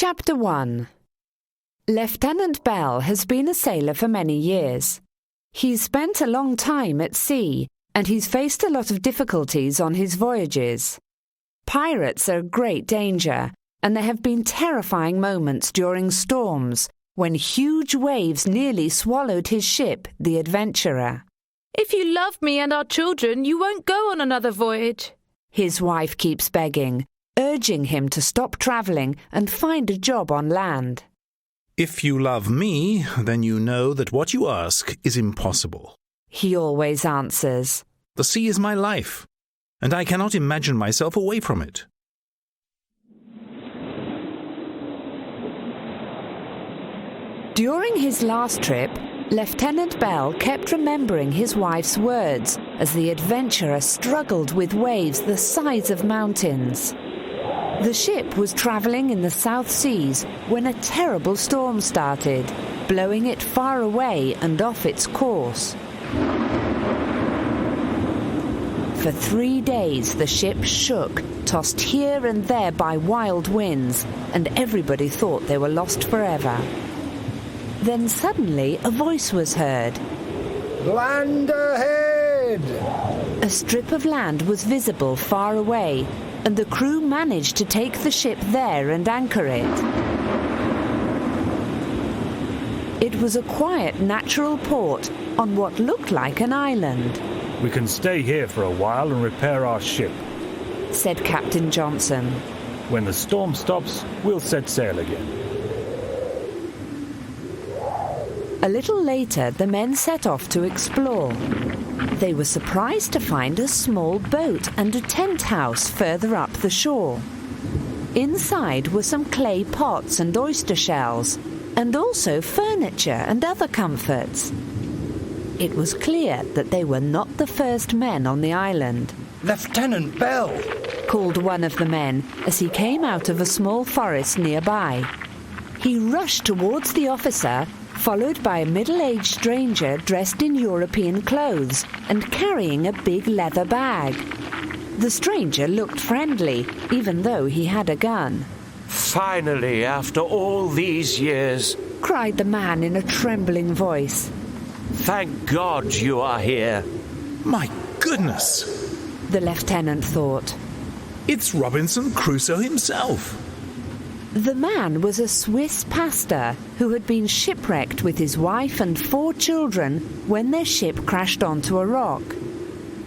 Chapter 1. Lieutenant Bell has been a sailor for many years. He's spent a long time at sea, and he's faced a lot of difficulties on his voyages. Pirates are a great danger, and there have been terrifying moments during storms when huge waves nearly swallowed his ship, the Adventurer. "If you love me and our children, you won't go on another voyage," his wife keeps begging, urging him to stop travelling and find a job on land. "If you love me, then you know that what you ask is impossible," he always answers. "The sea is my life, and I cannot imagine myself away from it." During his last trip, Lieutenant Bell kept remembering his wife's words as the Adventurer struggled with waves the size of mountains. The ship was travelling in the South Seas when a terrible storm started, blowing it far away and off its course. For 3 days the ship shook, tossed here and there by wild winds, and everybody thought they were lost forever. Then suddenly a voice was heard. "Land ahead!" A strip of land was visible far away, and the crew managed to take the ship there and anchor it. It was a quiet, natural port on what looked like an island. "We can stay here for a while and repair our ship," said Captain Johnson. "When the storm stops, we'll set sail again." A little later, the men set off to explore. They were surprised to find a small boat and a tent house further up the shore. Inside were some clay pots and oyster shells, and also furniture and other comforts. It was clear that they were not the first men on the island. "Lieutenant Bell!" called one of the men as he came out of a small forest nearby. He rushed towards the officer, followed by a middle-aged stranger dressed in European clothes and carrying a big leather bag. The stranger looked friendly, even though he had a gun. "Finally, after all these years," cried the man in a trembling voice. "Thank God you are here." My goodness! The lieutenant thought. It's Robinson Crusoe himself. The man was a Swiss pastor who had been shipwrecked with his wife and 4 children when their ship crashed onto a rock.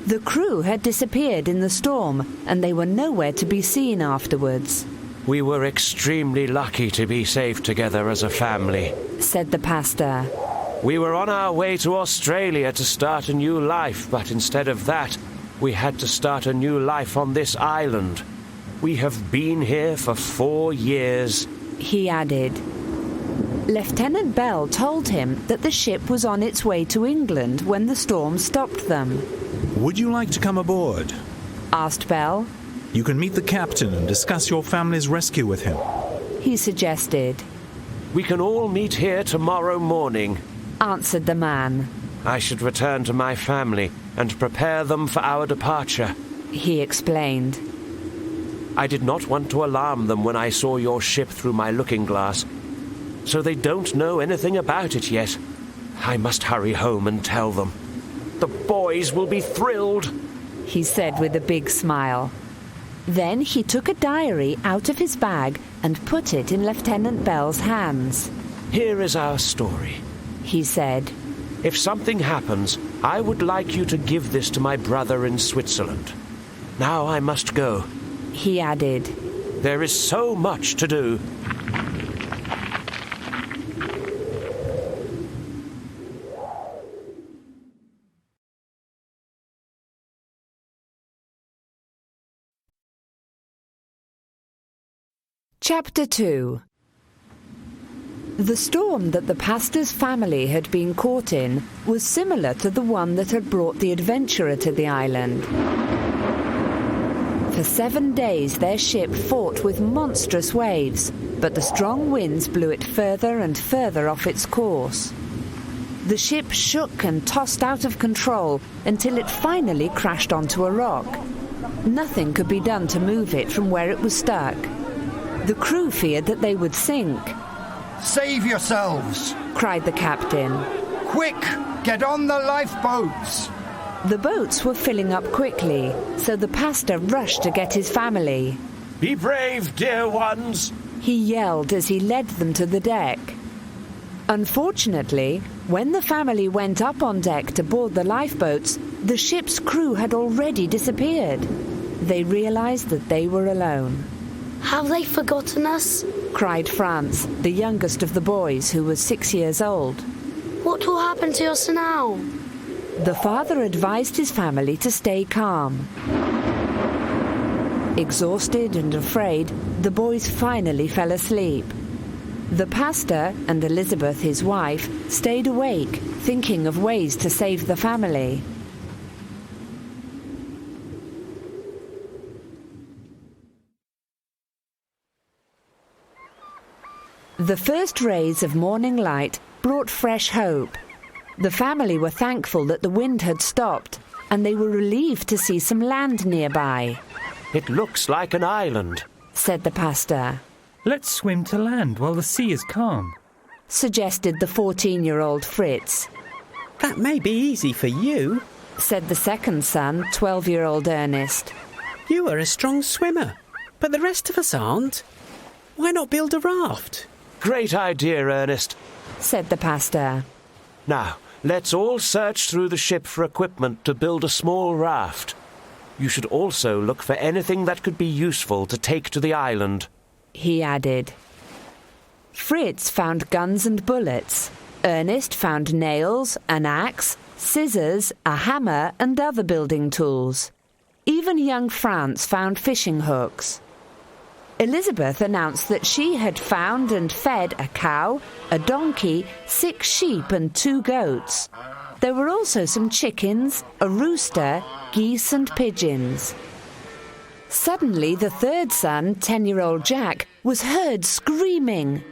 The crew had disappeared in the storm, and they were nowhere to be seen afterwards. "We were extremely lucky to be safe together as a family," said the pastor. "We were on our way to Australia to start a new life, but instead of that, we had to start a new life on this island. We have been here for 4 years," he added. Lieutenant Bell told him that the ship was on its way to England when the storm stopped them. "Would you like to come aboard?" asked Bell. "You can meet the captain and discuss your family's rescue with him," he suggested. "We can all meet here tomorrow morning," answered the man. "I should return to my family and prepare them for our departure," he explained. "I did not want to alarm them when I saw your ship through my looking glass, so they don't know anything about it yet. I must hurry home and tell them. The boys will be thrilled," he said with a big smile. Then he took a diary out of his bag and put it in Lieutenant Bell's hands. "Here is our story," he said. "If something happens, I would like you to give this to my brother in Switzerland. Now I must go," he added. "There is so much to do." Chapter 2. The storm that the pastor's family had been caught in was similar to the one that had brought the Adventurer to the island. For 7 days their ship fought with monstrous waves, but the strong winds blew it further and further off its course. The ship shook and tossed out of control until it finally crashed onto a rock. Nothing could be done to move it from where it was stuck. The crew feared that they would sink. Save yourselves! Cried the captain. Quick! Get on the lifeboats! The boats were filling up quickly, so the pastor rushed to get his family. Be brave, dear ones! He yelled as he led them to the deck. Unfortunately, when the family went up on deck to board the lifeboats, the ship's crew had already disappeared. They realized that they were alone. Have they forgotten us? Cried Franz, the youngest of the boys, who was 6 years old. What will happen to us now? The father advised his family to stay calm. Exhausted and afraid, the boys finally fell asleep. The pastor and Elizabeth, his wife, stayed awake, thinking of ways to save the family. The first rays of morning light brought fresh hope. The family were thankful that the wind had stopped, and they were relieved to see some land nearby. It looks like an island, said the pastor. Let's swim to land while the sea is calm, suggested the 14-year-old Fritz. That may be easy for you, said the second son, 12-year-old Ernest. You are a strong swimmer, but the rest of us aren't. Why not build a raft? Great idea, Ernest, said the pastor. Now, let's all search through the ship for equipment to build a small raft. You should also look for anything that could be useful to take to the island, he added. Fritz found guns and bullets. Ernest found nails, an axe, scissors, a hammer, and other building tools. Even young Franz found fishing hooks. Elizabeth announced that she had found and fed a cow, a donkey, 6 sheep and 2 goats. There were also some chickens, a rooster, geese and pigeons. Suddenly, the third son, 10-year-old Jack, was heard screaming.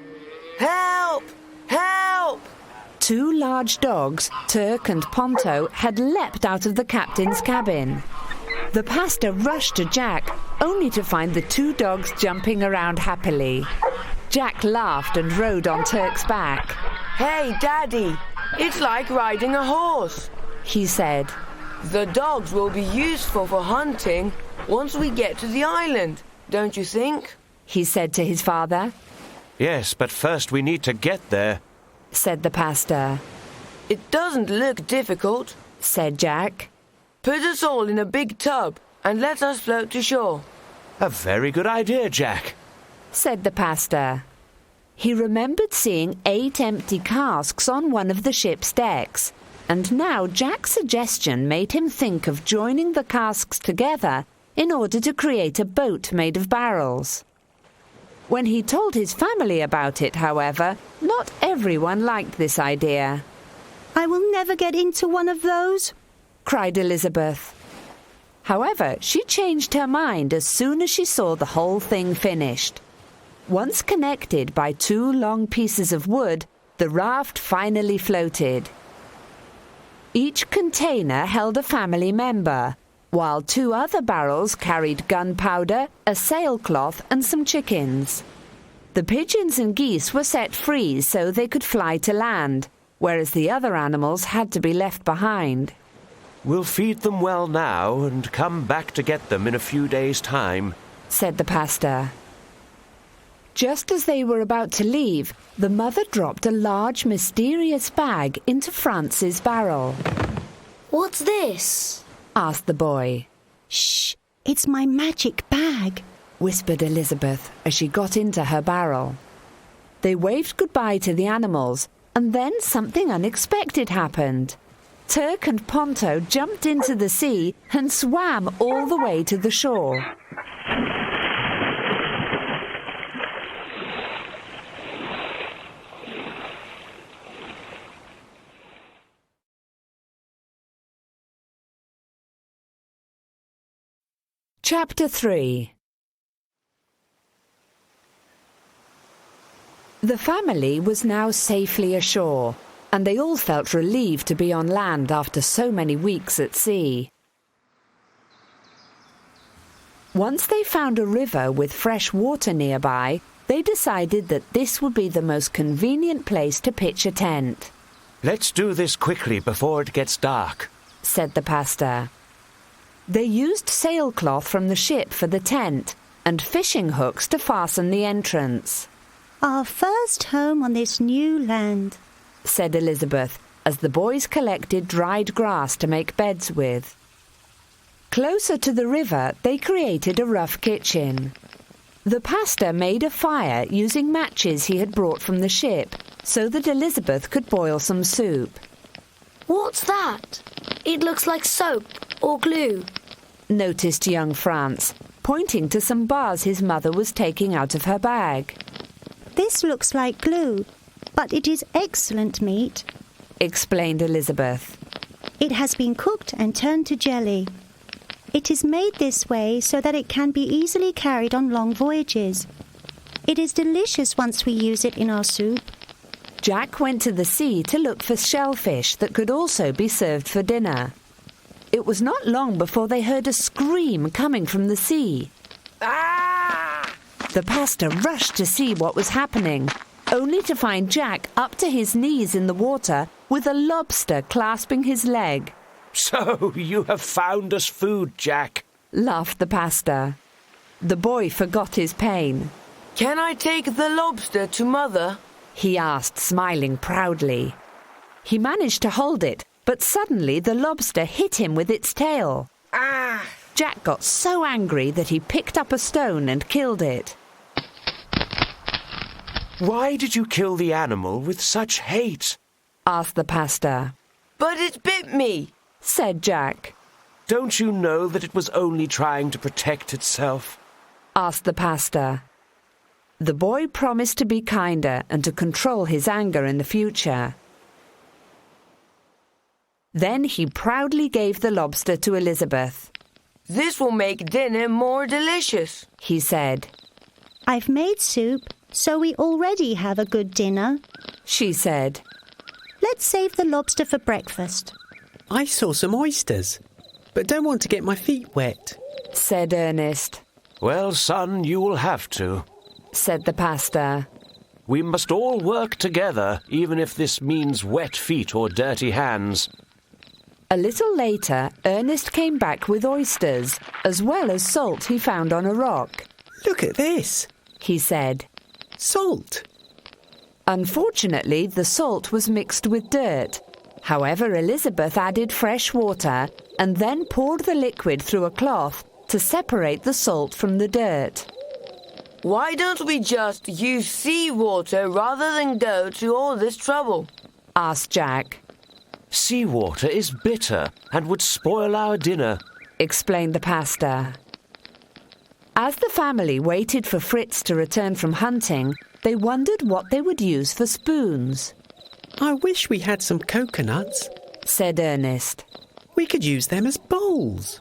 Help! Help! 2 large dogs, Turk and Ponto, had leapt out of the captain's cabin. The pastor rushed to Jack, only to find the 2 dogs jumping around happily. Jack laughed and rode on Turk's back. Hey, Daddy, it's like riding a horse, he said. The dogs will be useful for hunting once we get to the island, don't you think? He said to his father. Yes, but first we need to get there, said the pastor. It doesn't look difficult, said Jack. Put us all in a big tub and let us float to shore. A very good idea, Jack, said the pastor. He remembered seeing 8 empty casks on one of the ship's decks, and now Jack's suggestion made him think of joining the casks together in order to create a boat made of barrels. When he told his family about it, however, not everyone liked this idea. I will never get into one of those, cried Elizabeth. However, she changed her mind as soon as she saw the whole thing finished. Once connected by 2 long pieces of wood, the raft finally floated. Each container held a family member, while 2 other barrels carried gunpowder, a sailcloth, and some chickens. The pigeons and geese were set free so they could fly to land, whereas the other animals had to be left behind. We'll feed them well now and come back to get them in a few days' time, said the pastor. Just as they were about to leave, the mother dropped a large, mysterious bag into Franz's barrel. What's this? asked the boy. Shh, it's my magic bag, whispered Elizabeth as she got into her barrel. They waved goodbye to the animals, and then something unexpected happened. Turk and Ponto jumped into the sea and swam all the way to the shore. Chapter 3. The family was now safely ashore, and they all felt relieved to be on land after so many weeks at sea. Once they found a river with fresh water nearby, they decided that this would be the most convenient place to pitch a tent. Let's do this quickly before it gets dark, said the pastor. They used sailcloth from the ship for the tent and fishing hooks to fasten the entrance. Our first home on this new land, said Elizabeth, as the boys collected dried grass to make beds with. Closer to the river, they created a rough kitchen. The pastor made a fire using matches he had brought from the ship, so that Elizabeth could boil some soup. What's that? It looks like soap or glue, noticed young France, pointing to some bars his mother was taking out of her bag. This looks like glue, but it is excellent meat, explained Elizabeth. It has been cooked and turned to jelly. It is made this way so that it can be easily carried on long voyages. It is delicious once we use it in our soup. Jack went to the sea to look for shellfish that could also be served for dinner. It was not long before they heard a scream coming from the sea. Ah! The pastor rushed to see what was happening, only to find Jack up to his knees in the water with a lobster clasping his leg. So you have found us food, Jack, laughed the pastor. The boy forgot his pain. Can I take the lobster to Mother? He asked, smiling proudly. He managed to hold it, but suddenly the lobster hit him with its tail. Ah! Jack got so angry that he picked up a stone and killed it. Why did you kill the animal with such hate? Asked the pastor. But it bit me, said Jack. Don't you know that it was only trying to protect itself? Asked the pastor. The boy promised to be kinder and to control his anger in the future. Then he proudly gave the lobster to Elizabeth. This will make dinner more delicious, he said. I've made soup, so we already have a good dinner, she said. Let's save the lobster for breakfast. I saw some oysters, but don't want to get my feet wet, said Ernest. Well, son, you will have to, said the pastor. We must all work together, even if this means wet feet or dirty hands. A little later, Ernest came back with oysters, as well as salt he found on a rock. Look at this, he said. Salt. Unfortunately, the salt was mixed with dirt. However, Elizabeth added fresh water and then poured the liquid through a cloth to separate the salt from the dirt. Why don't we just use seawater rather than go to all this trouble? Asked Jack. Seawater is bitter and would spoil our dinner, explained the pastor. As the family waited for Fritz to return from hunting, they wondered what they would use for spoons. I wish we had some coconuts, said Ernest. We could use them as bowls.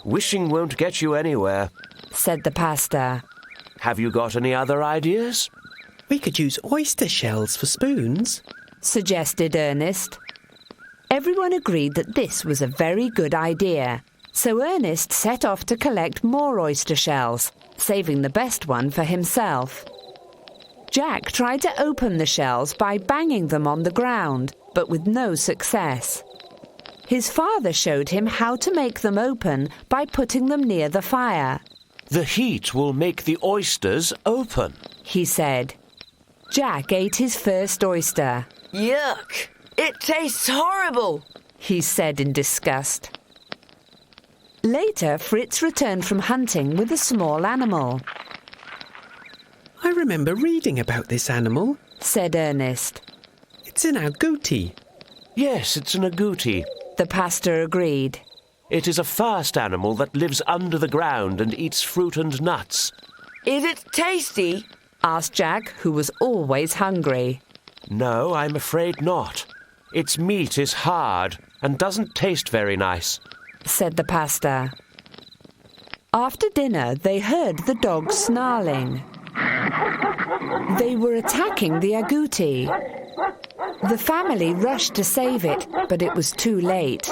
Wishing won't get you anywhere, said the pastor. Have you got any other ideas? We could use oyster shells for spoons, suggested Ernest. Everyone agreed that this was a very good idea, so Ernest set off to collect more oyster shells, saving the best one for himself. Jack tried to open the shells by banging them on the ground, but with no success. His father showed him how to make them open by putting them near the fire. The heat will make the oysters open, he said. Jack ate his first oyster. Yuck! It tastes horrible, he said in disgust. Later, Fritz returned from hunting with a small animal. I remember reading about this animal, said Ernest. It's an agouti. Yes, it's an agouti, the pastor agreed. It is a fast animal that lives under the ground and eats fruit and nuts. Is it tasty? Asked Jack, who was always hungry. No, I'm afraid not. Its meat is hard and doesn't taste very nice, said the pastor. After dinner, they heard the dogs snarling. They were attacking the agouti. The family rushed to save it, but it was too late.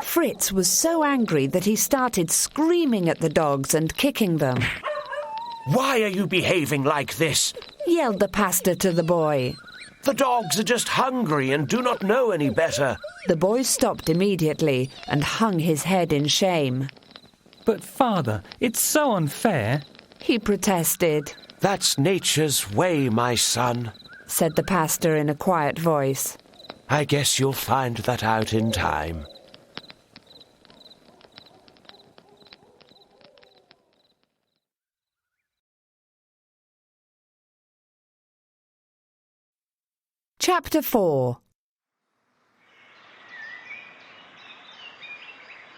Fritz was so angry that he started screaming at the dogs and kicking them. Why are you behaving like this? Yelled the pastor to the boy. The dogs are just hungry and do not know any better. The boy stopped immediately and hung his head in shame. But, Father, it's so unfair. He protested. That's nature's way, my son, said the pastor in a quiet voice. I guess you'll find that out in time. Chapter 4.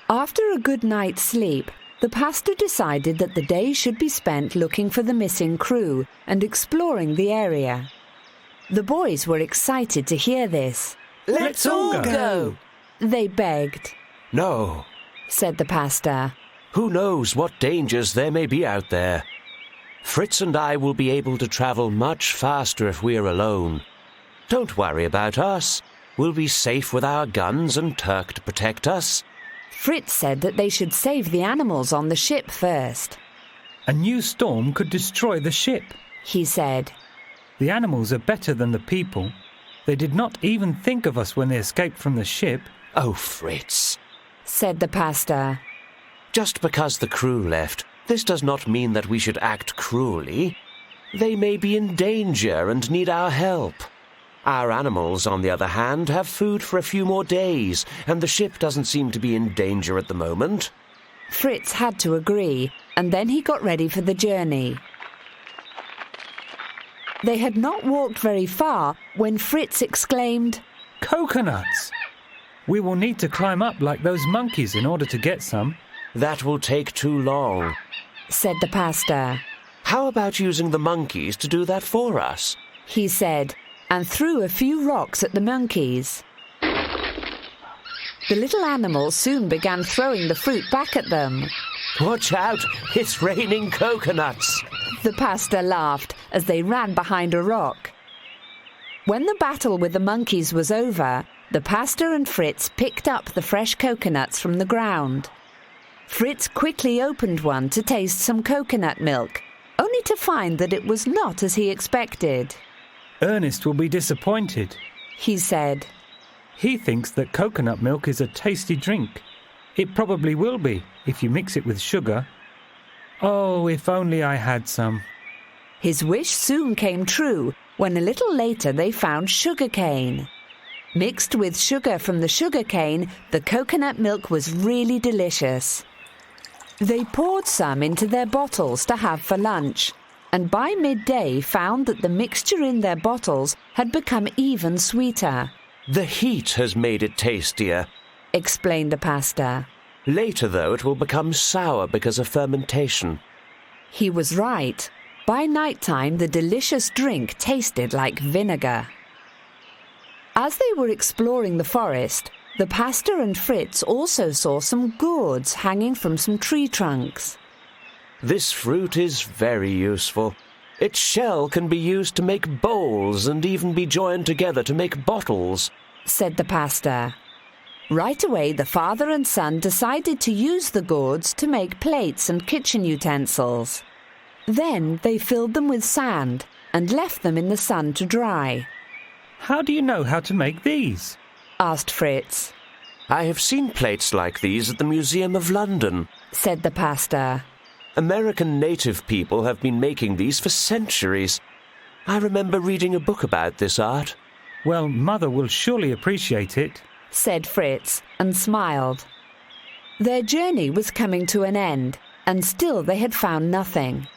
After a good night's sleep, the pastor decided that the day should be spent looking for the missing crew and exploring the area. The boys were excited to hear this. Let's all go! They begged. No, said the pastor. Who knows what dangers there may be out there? Fritz and I will be able to travel much faster if we're alone. Don't worry about us. We'll be safe with our guns and Turk to protect us. Fritz said that they should save the animals on the ship first. A new storm could destroy the ship, he said. The animals are better than the people. They did not even think of us when they escaped from the ship. Oh, Fritz, said the pastor. Just because the crew left, this does not mean that we should act cruelly. They may be in danger and need our help. Our animals, on the other hand, have food for a few more days, and the ship doesn't seem to be in danger at the moment. Fritz had to agree, and then he got ready for the journey. They had not walked very far when Fritz exclaimed, "Coconuts! We will need to climb up like those monkeys in order to get some." That will take too long, said the pastor. How about using the monkeys to do that for us? He said, and threw a few rocks at the monkeys. The little animals soon began throwing the fruit back at them. Watch out! It's raining coconuts! The pastor laughed as they ran behind a rock. When the battle with the monkeys was over, the pastor and Fritz picked up the fresh coconuts from the ground. Fritz quickly opened one to taste some coconut milk, only to find that it was not as he expected. Ernest will be disappointed, he said. He thinks that coconut milk is a tasty drink. It probably will be if you mix it with sugar. Oh, if only I had some. His wish soon came true when a little later they found sugar cane. Mixed with sugar from the sugar cane, the coconut milk was really delicious. They poured some into their bottles to have for lunch, and by midday found that the mixture in their bottles had become even sweeter. The heat has made it tastier, explained the pastor. Later, though, it will become sour because of fermentation. He was right. By night-time, the delicious drink tasted like vinegar. As they were exploring the forest, the pastor and Fritz also saw some gourds hanging from some tree trunks. This fruit is very useful. Its shell can be used to make bowls and even be joined together to make bottles, said the pastor. Right away, the father and son decided to use the gourds to make plates and kitchen utensils. Then they filled them with sand and left them in the sun to dry. How do you know how to make these? asked Fritz. I have seen plates like these at the Museum of London, said the pastor. American native people have been making these for centuries. I remember reading a book about this art. Well, Mother will surely appreciate it, said Fritz, and smiled. Their journey was coming to an end, and still they had found nothing.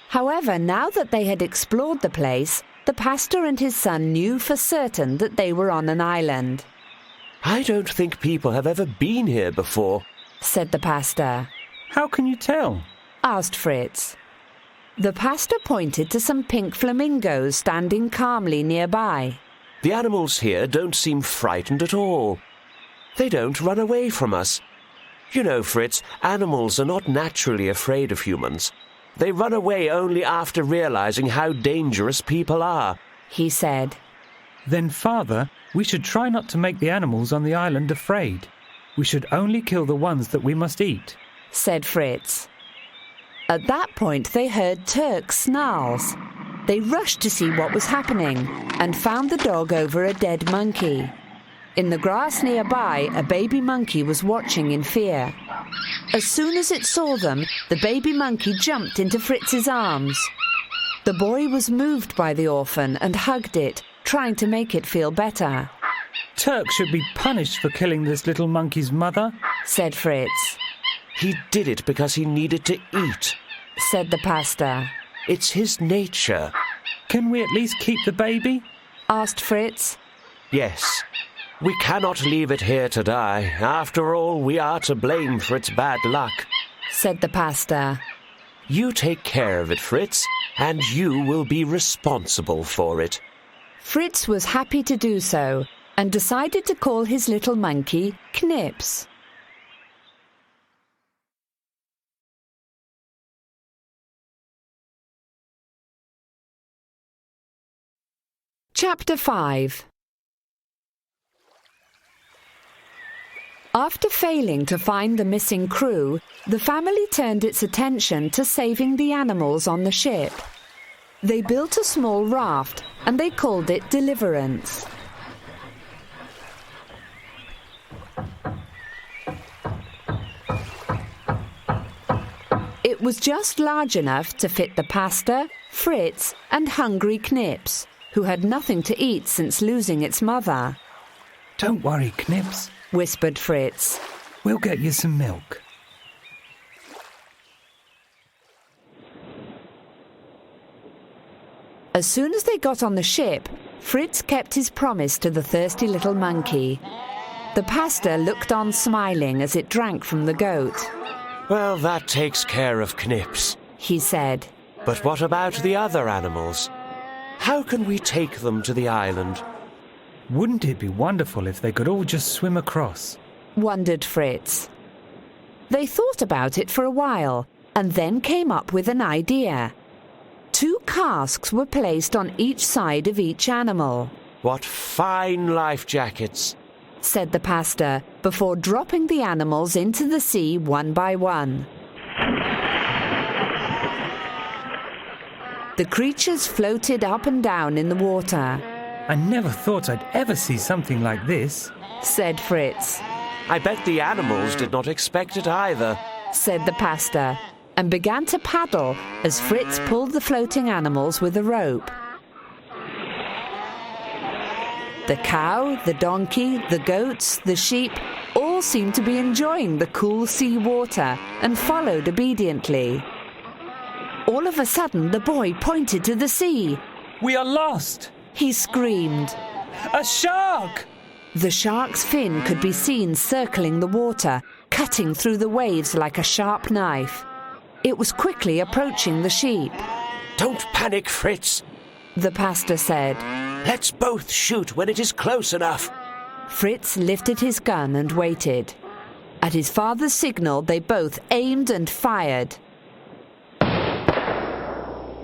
However, now that they had explored the place, the pastor and his son knew for certain that they were on an island. I don't think people have ever been here before, said the pastor. How can you tell? asked Fritz. The pastor pointed to some pink flamingos standing calmly nearby. The animals here don't seem frightened at all. They don't run away from us. You know, Fritz, animals are not naturally afraid of humans. They run away only after realizing how dangerous people are, he said. Then, Father, we should try not to make the animals on the island afraid. We should only kill the ones that we must eat, said Fritz. At that point they heard Turk's snarls. They rushed to see what was happening and found the dog over a dead monkey. In the grass nearby, a baby monkey was watching in fear. As soon as it saw them, the baby monkey jumped into Fritz's arms. The boy was moved by the orphan and hugged it, trying to make it feel better. Turk should be punished for killing this little monkey's mother, said Fritz. He did it because he needed to eat, said the pastor. It's his nature. Can we at least keep the baby? Asked Fritz. Yes. We cannot leave it here to die. After all, we are to blame for its bad luck, said the pastor. You take care of it, Fritz, and you will be responsible for it. Fritz was happy to do so and decided to call his little monkey Knips. Chapter 5. After failing to find the missing crew, the family turned its attention to saving the animals on the ship. They built a small raft and they called it Deliverance. It was just large enough to fit the pastor, Fritz, and hungry Knips, who had nothing to eat since losing its mother. Don't worry, Knips, whispered Fritz. We'll get you some milk. As soon as they got on the ship, Fritz kept his promise to the thirsty little monkey. The pastor looked on smiling as it drank from the goat. Well, that takes care of Knips, he said. But what about the other animals? How can we take them to the island? Wouldn't it be wonderful if they could all just swim across? Wondered Fritz. They thought about it for a while and then came up with an idea. 2 casks were placed on each side of each animal. What fine life jackets, said the pastor before dropping the animals into the sea one by one. The creatures floated up and down in the water. I never thought I'd ever see something like this, said Fritz. I bet the animals did not expect it either, said the pastor, and began to paddle as Fritz pulled the floating animals with a rope. The cow, the donkey, the goats, the sheep all seemed to be enjoying the cool sea water and followed obediently. All of a sudden, the boy pointed to the sea. We are lost! He screamed. A shark! The shark's fin could be seen circling the water, cutting through the waves like a sharp knife. It was quickly approaching the sheep. Don't panic, Fritz, the pastor said. Let's both shoot when it is close enough. Fritz lifted his gun and waited. At his father's signal, they both aimed and fired.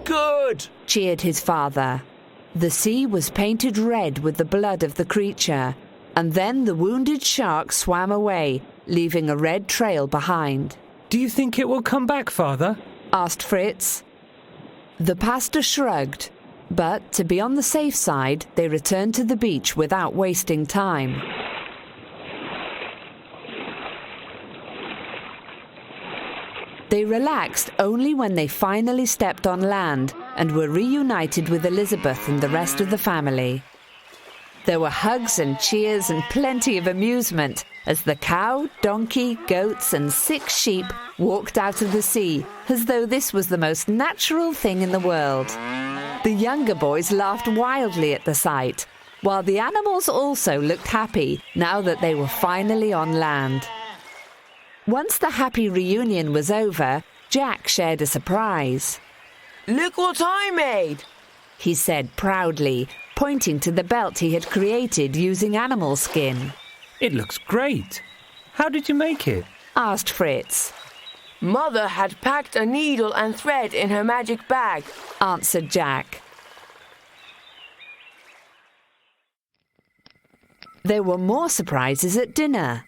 Good! Cheered his father. The sea was painted red with the blood of the creature, and then the wounded shark swam away, leaving a red trail behind. Do you think it will come back, Father? Asked Fritz. The pastor shrugged, but to be on the safe side, they returned to the beach without wasting time. They relaxed only when they finally stepped on land and were reunited with Elizabeth and the rest of the family. There were hugs and cheers and plenty of amusement as the cow, donkey, goats and 6 sheep walked out of the sea as though this was the most natural thing in the world. The younger boys laughed wildly at the sight, while the animals also looked happy now that they were finally on land. Once the happy reunion was over, Jack shared a surprise. Look what I made, he said proudly, pointing to the belt he had created using animal skin. It looks great. How did you make it? Asked Fritz. Mother had packed a needle and thread in her magic bag, answered Jack. There were more surprises at dinner.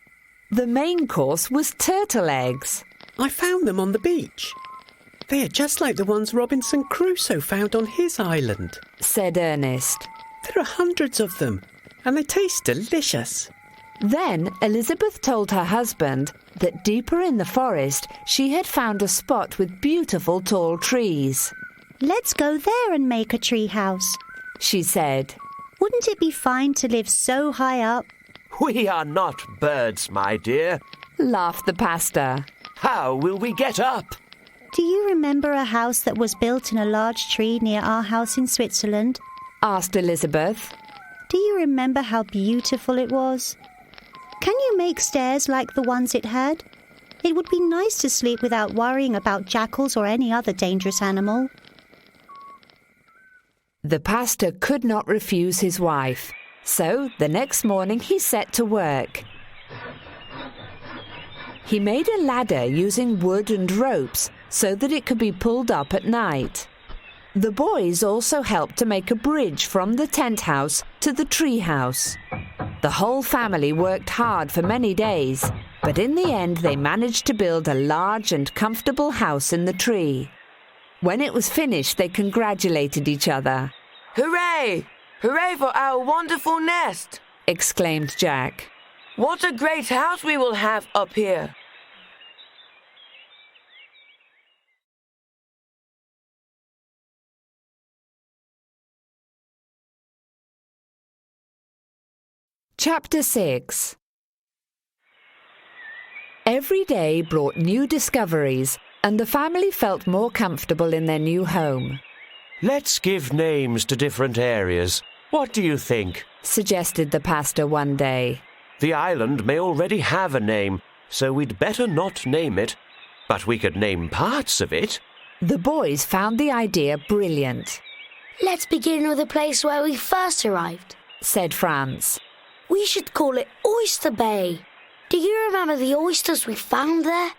The main course was turtle eggs. I found them on the beach. They are just like the ones Robinson Crusoe found on his island, said Ernest. There are hundreds of them, and they taste delicious. Then Elizabeth told her husband that deeper in the forest she had found a spot with beautiful tall trees. Let's go there and make a tree house, she said. Wouldn't it be fine to live so high up? We are not birds, my dear, laughed the pastor. How will we get up? Do you remember a house that was built in a large tree near our house in Switzerland? Asked Elizabeth. Do you remember how beautiful it was? Can you make stairs like the ones it had? It would be nice to sleep without worrying about jackals or any other dangerous animal. The pastor could not refuse his wife, so the next morning he set to work. He made a ladder using wood and ropes so that it could be pulled up at night. The boys also helped to make a bridge from the tent house to the tree house. The whole family worked hard for many days, but in the end they managed to build a large and comfortable house in the tree. When it was finished, they congratulated each other. Hooray! Hooray for our wonderful nest! Exclaimed Jack. What a great house we will have up here! Chapter 6. Every day brought new discoveries, and the family felt more comfortable in their new home. Let's give names to different areas. What do you think? Suggested the pastor one day. The island may already have a name, so we'd better not name it. But we could name parts of it. The boys found the idea brilliant. Let's begin with the place where we first arrived, said Franz. We should call it Oyster Bay. Do you remember the oysters we found there?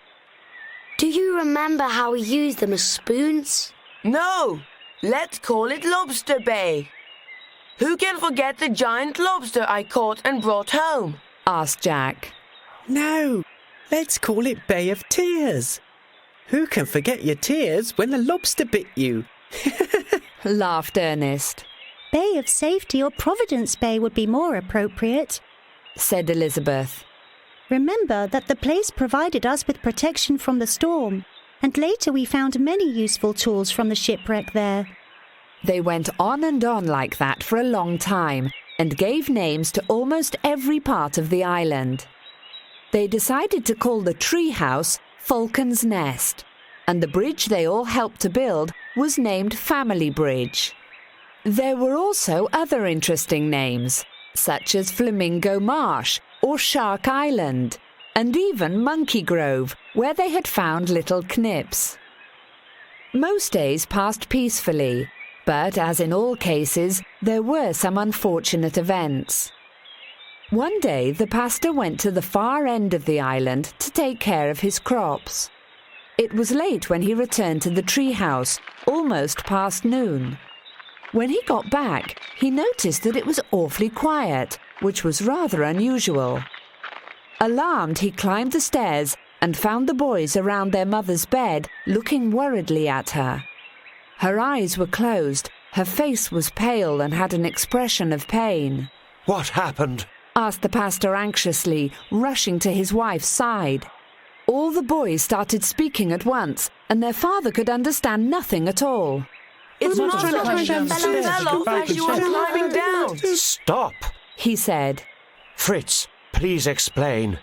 Do you remember how we used them as spoons? No! Let's call it Lobster Bay. Who can forget the giant lobster I caught and brought home? Asked Jack. No, let's call it Bay of Tears. Who can forget your tears when the lobster bit you? Laughed Ernest. Bay of Safety or Providence Bay would be more appropriate, said Elizabeth. Remember that the place provided us with protection from the storm, and later we found many useful tools from the shipwreck there. They went on and on like that for a long time, and gave names to almost every part of the island. They decided to call the tree house Falcon's Nest, and the bridge they all helped to build was named Family Bridge. There were also other interesting names, such as Flamingo Marsh or Shark Island, and even Monkey Grove, where they had found little knips. Most days passed peacefully, but as in all cases, there were some unfortunate events. One day, the pastor went to the far end of the island to take care of his crops. It was late when he returned to the tree house, almost past noon. When he got back, he noticed that it was awfully quiet, which was rather unusual. Alarmed, he climbed the stairs and found the boys around their mother's bed, looking worriedly at her. Her eyes were closed, her face was pale and had an expression of pain. What happened? Asked the pastor anxiously, rushing to his wife's side. All the boys started speaking at once, and their father could understand nothing at all. It's not like she fell off as she was climbing down. Stop, he said. Fritz, please explain.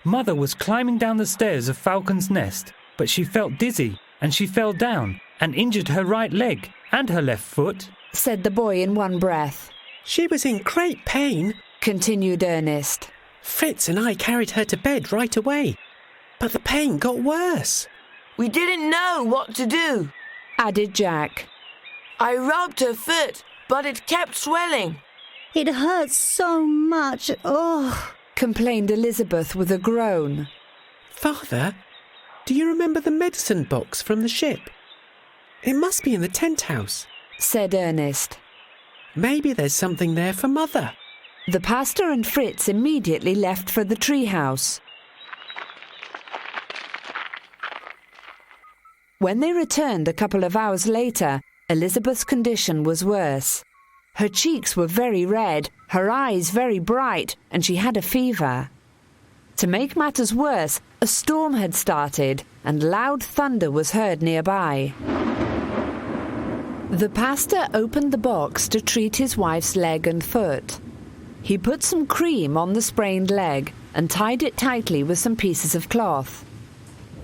Mother was climbing down the stairs of Falcon's Nest, but she felt dizzy and she fell down and injured her right leg and her left foot, said the boy in one breath. She was in great pain, continued Ernest. Fritz and I carried her to bed right away, but the pain got worse. We didn't know what to do, added Jack. I rubbed her foot, but it kept swelling. It hurts so much. Oh, complained Elizabeth with a groan. Father, do you remember the medicine box from the ship? It must be in the tent house, said Ernest. Maybe there's something there for Mother. The pastor and Fritz immediately left for the treehouse. When they returned a couple of hours later, Elizabeth's condition was worse. Her cheeks were very red, her eyes very bright, and she had a fever. To make matters worse, a storm had started, and loud thunder was heard nearby. The pastor opened the box to treat his wife's leg and foot. He put some cream on the sprained leg and tied it tightly with some pieces of cloth.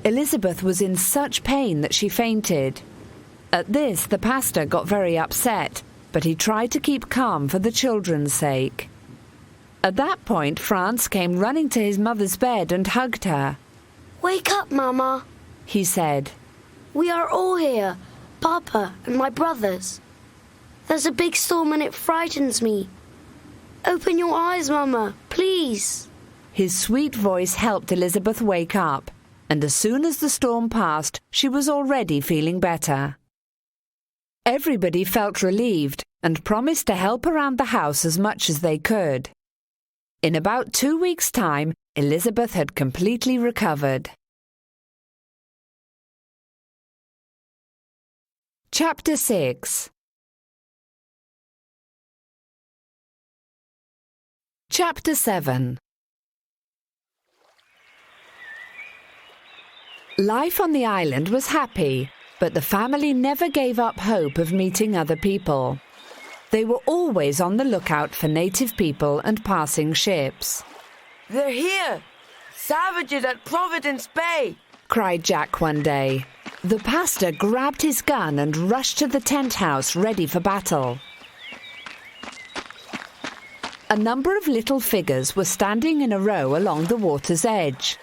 Elizabeth was in such pain that she fainted. At this, the pastor got very upset, but he tried to keep calm for the children's sake. At that point, Franz came running to his mother's bed and hugged her. "Wake up, Mama," he said. "We are all here, Papa and my brothers. There's a big storm and it frightens me. Open your eyes, Mama, please." His sweet voice helped Elizabeth wake up, and as soon as the storm passed, she was already feeling better. Everybody felt relieved and promised to help around the house as much as they could. In about 2 weeks' time, Elizabeth had completely recovered. Chapter 6. Chapter 7. Life on the island was happy, but the family never gave up hope of meeting other people. They were always on the lookout for native people and passing ships. "They're here! Savages at Providence Bay!" cried Jack one day. The pastor grabbed his gun and rushed to the tent house ready for battle. A number of little figures were standing in a row along the water's edge.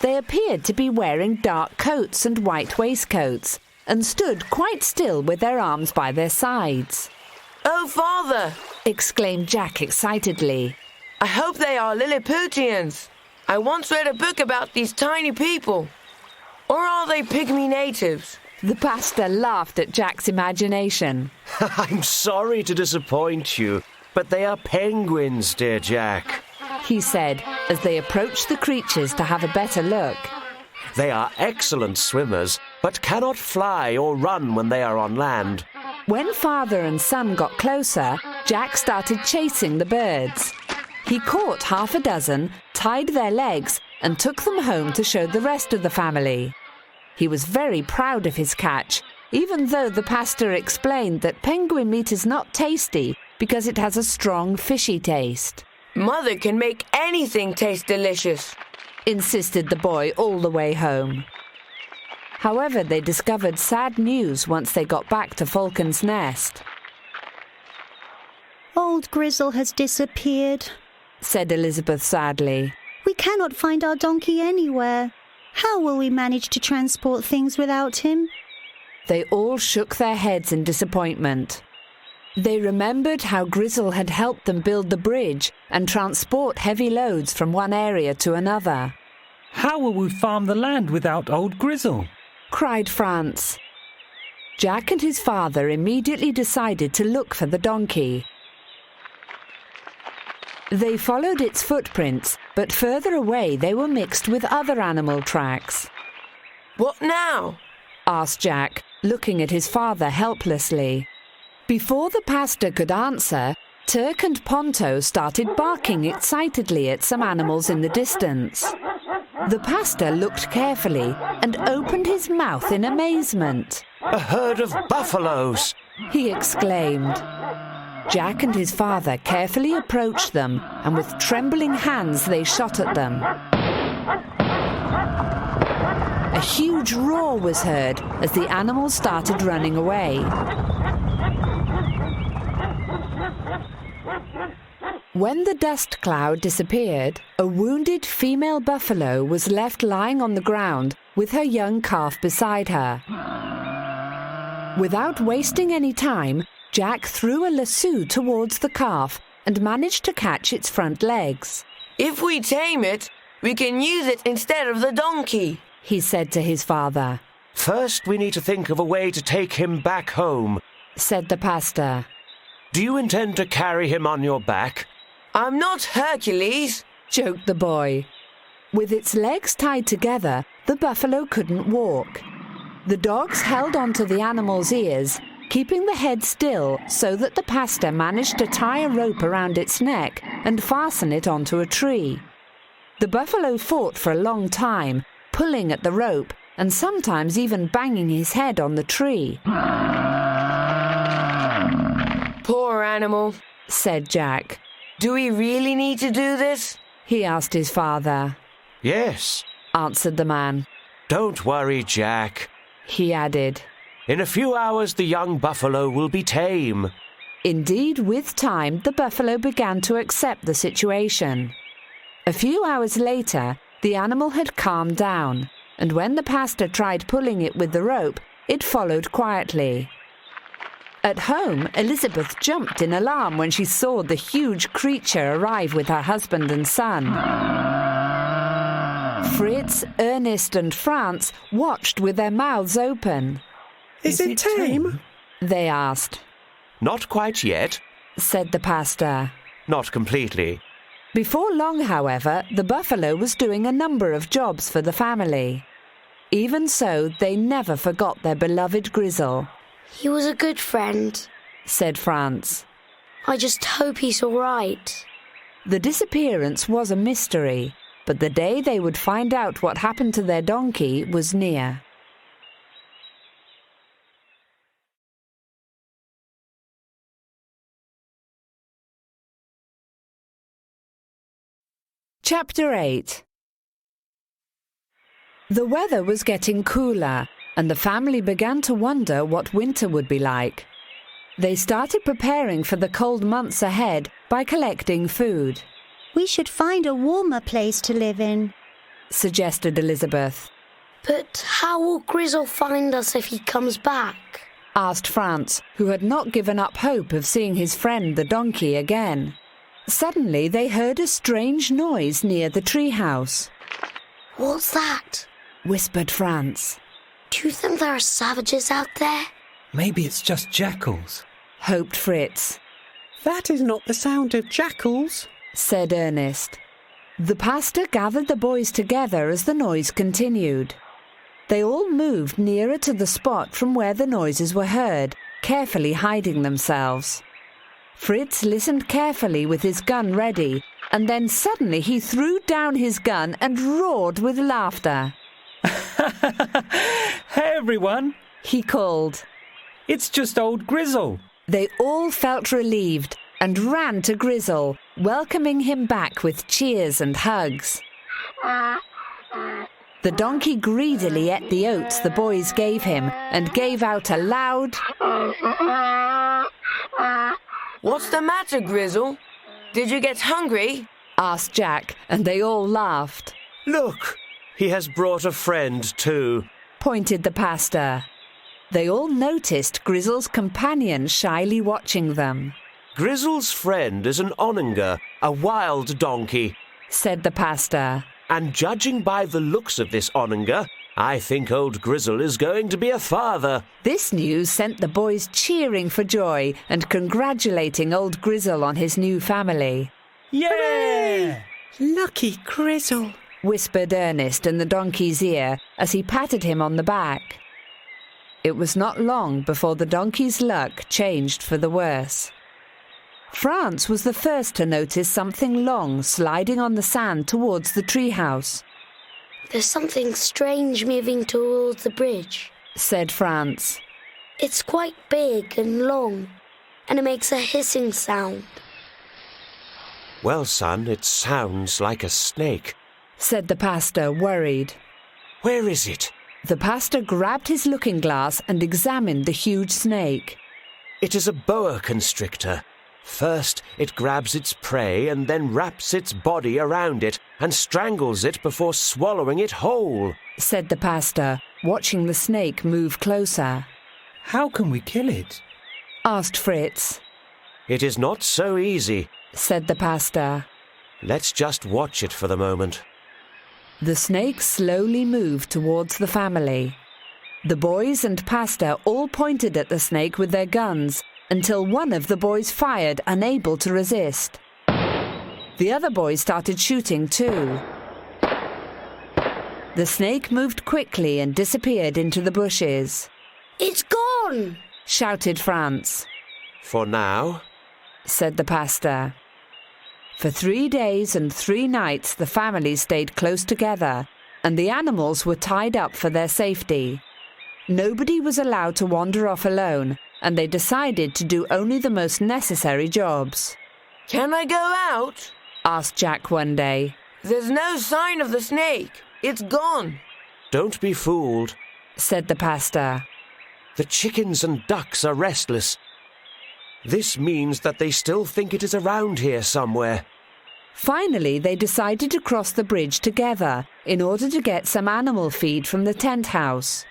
They appeared to be wearing dark coats and white waistcoats, and stood quite still with their arms by their sides. "Oh, Father!" exclaimed Jack excitedly. "I hope they are Lilliputians. I once read a book about these tiny people. Or are they pygmy natives?" The pastor laughed at Jack's imagination. I'm sorry to disappoint you, but they are penguins, dear Jack, he said, as they approached the creatures to have a better look. They are excellent swimmers, but cannot fly or run when they are on land. When father and son got closer, Jack started chasing the birds. He caught half a dozen, tied their legs, and took them home to show the rest of the family. He was very proud of his catch, even though the pastor explained that penguin meat is not tasty because it has a strong fishy taste. "Mother can make anything taste delicious," insisted the boy all the way home. However, they discovered sad news once they got back to Falcon's Nest. "Old Grizzle has disappeared," said Elizabeth sadly. "We cannot find our donkey anywhere. How will we manage to transport things without him?" They all shook their heads in disappointment. They remembered how Grizzle had helped them build the bridge and transport heavy loads from one area to another. How will we farm the land without old Grizzle? cried Franz. Jack and his father immediately decided to look for the donkey. They followed its footprints, but further away they were mixed with other animal tracks. "What now?" asked Jack, looking at his father helplessly. Before the pastor could answer, Turk and Ponto started barking excitedly at some animals in the distance. The pastor looked carefully and opened his mouth in amazement. A herd of buffaloes! He exclaimed. Jack and his father carefully approached them, and with trembling hands they shot at them. A huge roar was heard as the animals started running away. When the dust cloud disappeared, a wounded female buffalo was left lying on the ground with her young calf beside her. Without wasting any time, Jack threw a lasso towards the calf and managed to catch its front legs. "If we tame it, we can use it instead of the donkey," he said to his father. First, we need to think of a way to take him back home, said the pastor. Do you intend to carry him on your back? I'm not Hercules, joked the boy. With its legs tied together, the buffalo couldn't walk. The dogs held onto the animal's ears, keeping the head still so that the pastor managed to tie a rope around its neck and fasten it onto a tree. The buffalo fought for a long time, pulling at the rope and sometimes even banging his head on the tree. Poor animal, said Jack. Do we really need to do this? He asked his father. Yes, answered the man. Don't worry, Jack, he added. In a few hours the young buffalo will be tame. Indeed, with time, the buffalo began to accept the situation. A few hours later, the animal had calmed down, and when the pastor tried pulling it with the rope, it followed quietly. At home, Elizabeth jumped in alarm when she saw the huge creature arrive with her husband and son. Fritz, Ernest and Franz watched with their mouths open. Is it tame? They asked. Not quite yet, said the pastor. Not completely. Before long, however, the buffalo was doing a number of jobs for the family. Even so, they never forgot their beloved Grizzle. He was a good friend, said Franz. I just hope he's all right. The disappearance was a mystery, but the day they would find out what happened to their donkey was near. Chapter 8. The weather was getting cooler, and the family began to wonder what winter would be like. They started preparing for the cold months ahead by collecting food. We should find a warmer place to live in, suggested Elizabeth. But how will Grizzle find us if he comes back? Asked Franz, who had not given up hope of seeing his friend the donkey again. Suddenly they heard a strange noise near the treehouse. What's that? Whispered Franz. Do you think there are savages out there? Maybe it's just jackals, hoped Fritz. That is not the sound of jackals, said Ernest. The pastor gathered the boys together as the noise continued. They all moved nearer to the spot from where the noises were heard, carefully hiding themselves. Fritz listened carefully with his gun ready, and then suddenly he threw down his gun and roared with laughter. Hey everyone, he called. It's just old Grizzle. They all felt relieved and ran to Grizzle, welcoming him back with cheers and hugs. The donkey greedily ate the oats the boys gave him and gave out a loud... What's the matter, Grizzle? Did you get hungry? Asked Jack, and they all laughed. Look, he has brought a friend too, pointed the pastor. They all noticed Grizzle's companion shyly watching them. Grizzle's friend is an onager, a wild donkey, said the pastor. And judging by the looks of this onager, I think old Grizzle is going to be a father. This news sent the boys cheering for joy and congratulating old Grizzle on his new family. Yay! Lucky Grizzle, whispered Ernest in the donkey's ear as he patted him on the back. It was not long before the donkey's luck changed for the worse. Franz was the first to notice something long sliding on the sand towards the treehouse. There's something strange moving towards the bridge, said Franz. It's quite big and long, and it makes a hissing sound. Well, son, it sounds like a snake, said the pastor, worried. Where is it? The pastor grabbed his looking glass and examined the huge snake. It is a boa constrictor. First, it grabs its prey and then wraps its body around it and strangles it before swallowing it whole, said the pastor, watching the snake move closer. How can we kill it? Asked Fritz. It is not so easy, said the pastor. Let's just watch it for the moment. The snake slowly moved towards the family. The boys and pastor all pointed at the snake with their guns, until one of the boys fired, unable to resist. The other boys started shooting too. The snake moved quickly and disappeared into the bushes. It's gone! Shouted Franz. For now, said the pastor. For 3 days and 3 nights the family stayed close together, and the animals were tied up for their safety. Nobody was allowed to wander off alone, and they decided to do only the most necessary jobs. Can I go out? Asked Jack one day. There's no sign of the snake. It's gone. Don't be fooled, said the pastor. The chickens and ducks are restless. This means that they still think it is around here somewhere. Finally, they decided to cross the bridge together in order to get some animal feed from the tent house.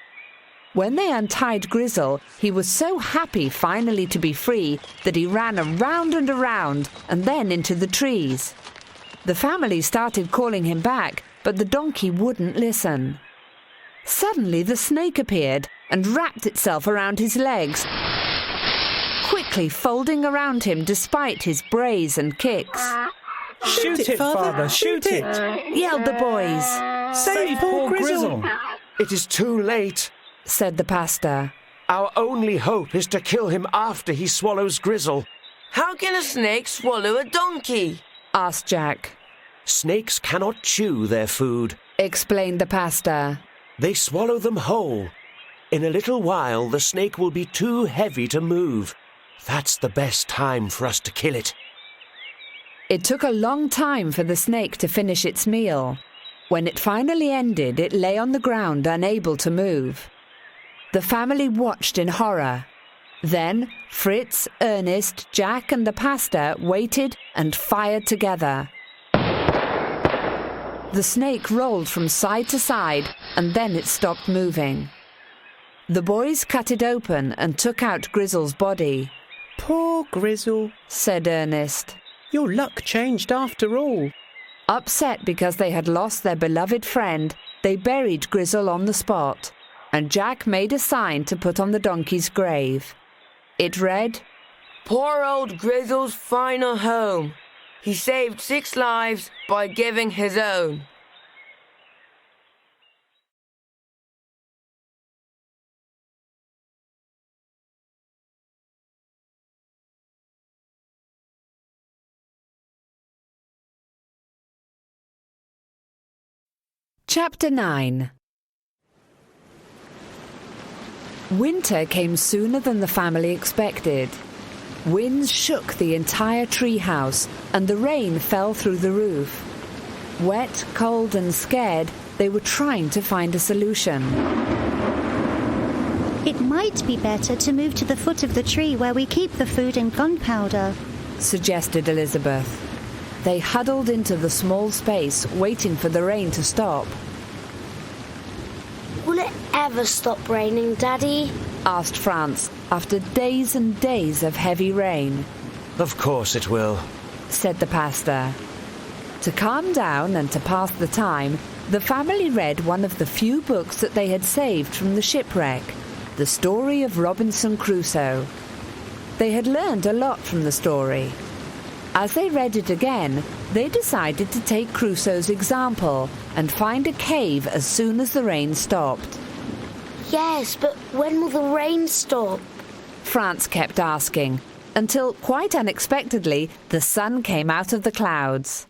When they untied Grizzle, he was so happy finally to be free that he ran around and around and then into the trees. The family started calling him back, but the donkey wouldn't listen. Suddenly the snake appeared and wrapped itself around his legs, quickly folding around him despite his brays and kicks. Shoot it, Father, shoot it! Yelled the boys. Save poor Grizzle! It is too late, said the pastor. Our only hope is to kill him after he swallows Grizzle. How can a snake swallow a donkey? Asked Jack. Snakes cannot chew their food, explained the pastor. They swallow them whole. In a little while, the snake will be too heavy to move. That's the best time for us to kill it. It took a long time for the snake to finish its meal. When it finally ended, it lay on the ground, unable to move. The family watched in horror. Then Fritz, Ernest, Jack and the pastor waited and fired together. The snake rolled from side to side and then it stopped moving. The boys cut it open and took out Grizzle's body. Poor Grizzle, said Ernest. Your luck changed after all. Upset because they had lost their beloved friend, they buried Grizzle on the spot, and Jack made a sign to put on the donkey's grave. It read, Poor old Grizzle's final home. He saved 6 lives by giving his own. Chapter 9. Winter came sooner than the family expected. Winds shook the entire treehouse, and the rain fell through the roof. Wet, cold, and scared, they were trying to find a solution. It might be better to move to the foot of the tree where we keep the food and gunpowder, suggested Elizabeth. They huddled into the small space, waiting for the rain to stop. Will it ever stop raining, Daddy? Asked Franz, after days and days of heavy rain. Of course it will, said the pastor. To calm down and to pass the time, the family read one of the few books that they had saved from the shipwreck, the story of Robinson Crusoe. They had learned a lot from the story. As they read it again, they decided to take Crusoe's example and find a cave as soon as the rain stopped. Yes, but when will the rain stop? Franz kept asking, until, quite unexpectedly, the sun came out of the clouds.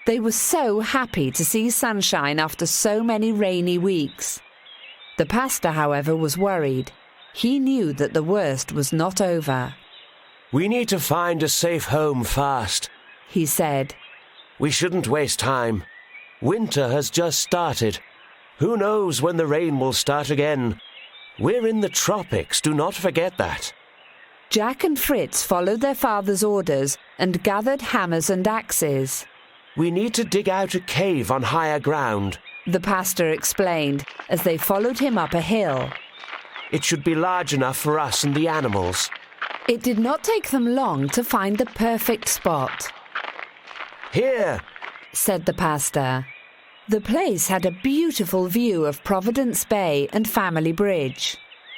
They were so happy to see sunshine after so many rainy weeks. The pastor, however, was worried. He knew that the worst was not over. We need to find a safe home fast, he said. We shouldn't waste time. Winter has just started. Who knows when the rain will start again? We're in the tropics, do not forget that. Jack and Fritz followed their father's orders and gathered hammers and axes. We need to dig out a cave on higher ground, the pastor explained as they followed him up a hill. It should be large enough for us and the animals. It did not take them long to find the perfect spot. Here, said the pastor. The place had a beautiful view of Providence Bay and Family Bridge.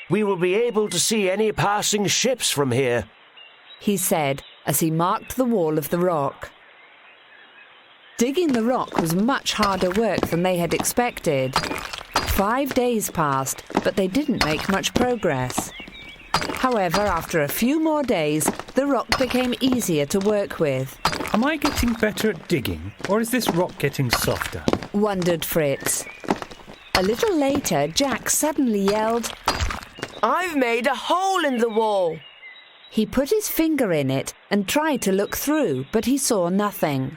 We will be able to see any passing ships from here, he said as he marked the wall of the rock. Digging the rock was much harder work than they had expected. 5 days passed, but they didn't make much progress. However, after a few more days, the rock became easier to work with. Am I getting better at digging, or is this rock getting softer? Wondered Fritz. A little later, Jack suddenly yelled, I've made a hole in the wall. He put his finger in it and tried to look through, but he saw nothing.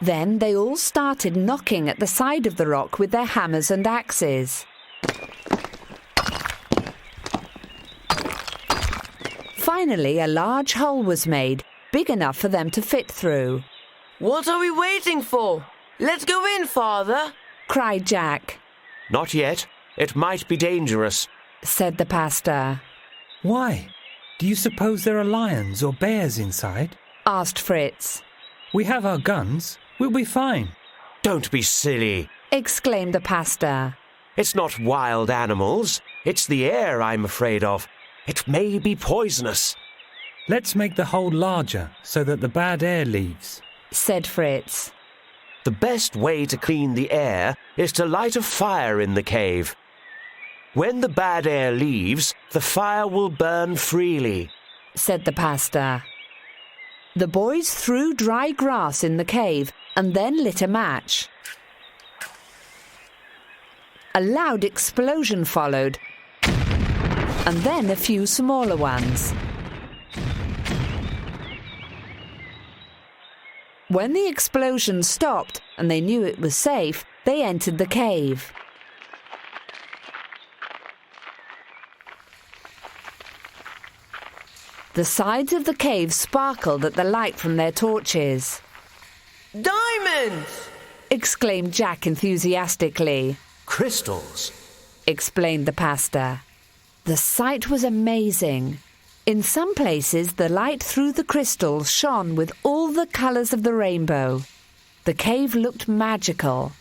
Then they all started knocking at the side of the rock with their hammers and axes. Finally, a large hole was made, big enough for them to fit through. What are we waiting for? Let's go in, Father, cried Jack. Not yet. It might be dangerous, said the pastor. Why? Do you suppose there are lions or bears inside? Asked Fritz. We have our guns. We'll be fine. Don't be silly, exclaimed the pastor. It's not wild animals. It's the air I'm afraid of. It may be poisonous. Let's make the hole larger so that the bad air leaves, said Fritz. The best way to clean the air is to light a fire in the cave. When the bad air leaves, the fire will burn freely, said the pastor. The boys threw dry grass in the cave and then lit a match. A loud explosion followed, and then a few smaller ones. When the explosion stopped and they knew it was safe, they entered the cave. The sides of the cave sparkled at the light from their torches. Diamonds! Exclaimed Jack enthusiastically. Crystals, explained the pastor. The sight was amazing. In some places, the light through the crystals shone with all the colours of the rainbow. The cave looked magical.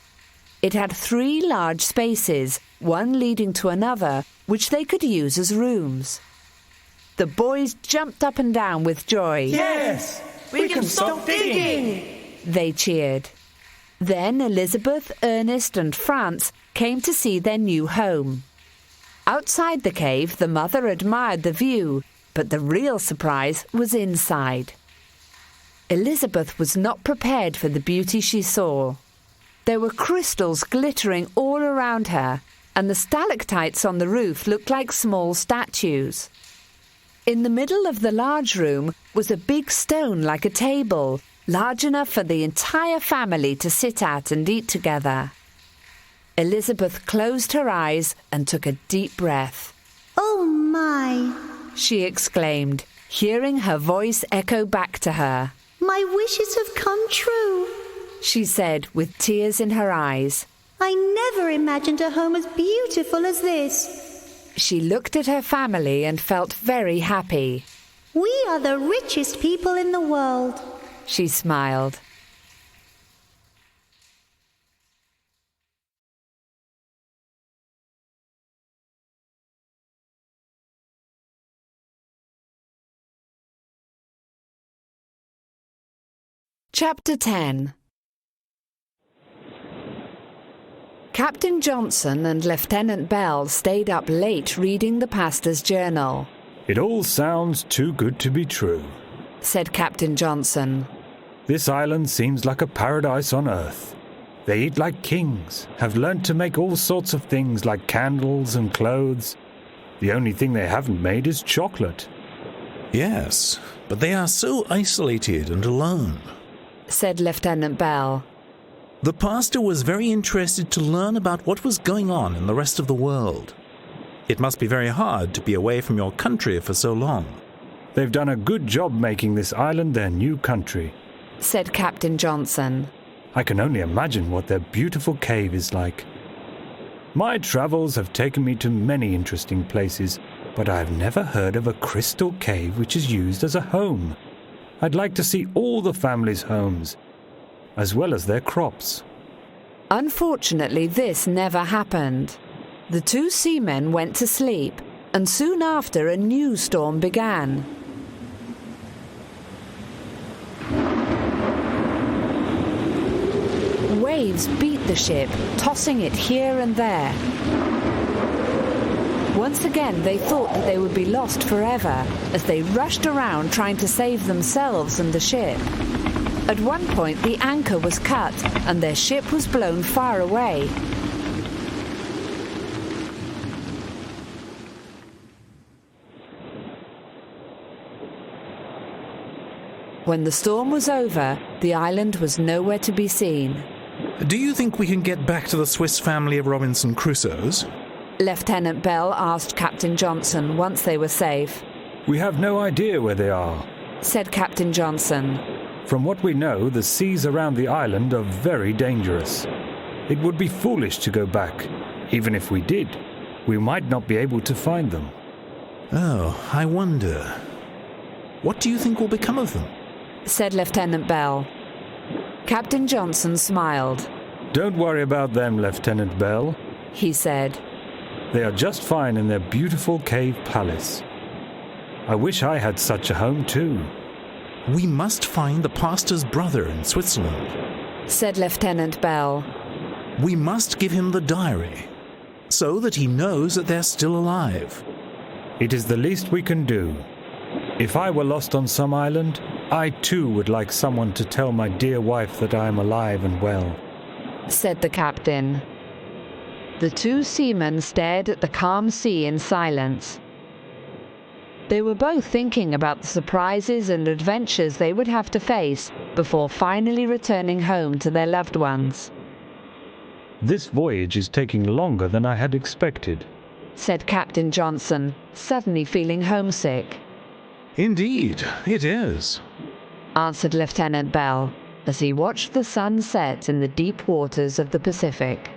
It had 3 large spaces, one leading to another, which they could use as rooms. The boys jumped up and down with joy. Yes! We can stop digging! They cheered. Then Elizabeth, Ernest and Franz came to see their new home. Outside the cave, the mother admired the view, but the real surprise was inside. Elizabeth was not prepared for the beauty she saw. There were crystals glittering all around her, and the stalactites on the roof looked like small statues. In the middle of the large room was a big stone like a table, large enough for the entire family to sit at and eat together. Elizabeth closed her eyes and took a deep breath. Oh my! She exclaimed, hearing her voice echo back to her. My wishes have come true, she said with tears in her eyes. I never imagined a home as beautiful as this. She looked at her family and felt very happy. We are the richest people in the world, she smiled. Chapter 10. Captain Johnson and Lieutenant Bell stayed up late reading the pastor's journal. It all sounds too good to be true, said Captain Johnson. This island seems like a paradise on earth. They eat like kings, have learnt to make all sorts of things like candles and clothes. The only thing they haven't made is chocolate. Yes, but they are so isolated and alone, said Lieutenant Bell. The pastor was very interested to learn about what was going on in the rest of the world. It must be very hard to be away from your country for so long. They've done a good job making this island their new country, said Captain Johnson. I can only imagine what their beautiful cave is like. My travels have taken me to many interesting places, but I have never heard of a crystal cave which is used as a home. I'd like to see all the families' homes, as well as their crops. Unfortunately, this never happened. The 2 seamen went to sleep, and soon after a new storm began. waves beat the ship, tossing it here and there. Once again, they thought that they would be lost forever as they rushed around trying to save themselves and the ship. At one point, the anchor was cut and their ship was blown far away. When the storm was over, the island was nowhere to be seen. Do you think we can get back to the Swiss family of Robinson Crusoes? Lieutenant Bell asked Captain Johnson once they were safe. We have no idea where they are, said Captain Johnson. From what we know, the seas around the island are very dangerous. It would be foolish to go back. Even if we did, we might not be able to find them. Oh, I wonder. What do you think will become of them? Said Lieutenant Bell. Captain Johnson smiled. Don't worry about them, Lieutenant Bell, he said. They are just fine in their beautiful cave palace. I wish I had such a home too. We must find the pastor's brother in Switzerland, said Lieutenant Bell. We must give him the diary, so that he knows that they're still alive. It is the least we can do. If I were lost on some island, I too would like someone to tell my dear wife that I am alive and well, said the captain. The two seamen stared at the calm sea in silence. They were both thinking about the surprises and adventures they would have to face before finally returning home to their loved ones. This voyage is taking longer than I had expected, said Captain Johnson, suddenly feeling homesick. Indeed, it is, answered Lieutenant Bell, as he watched the sun set in the deep waters of the Pacific.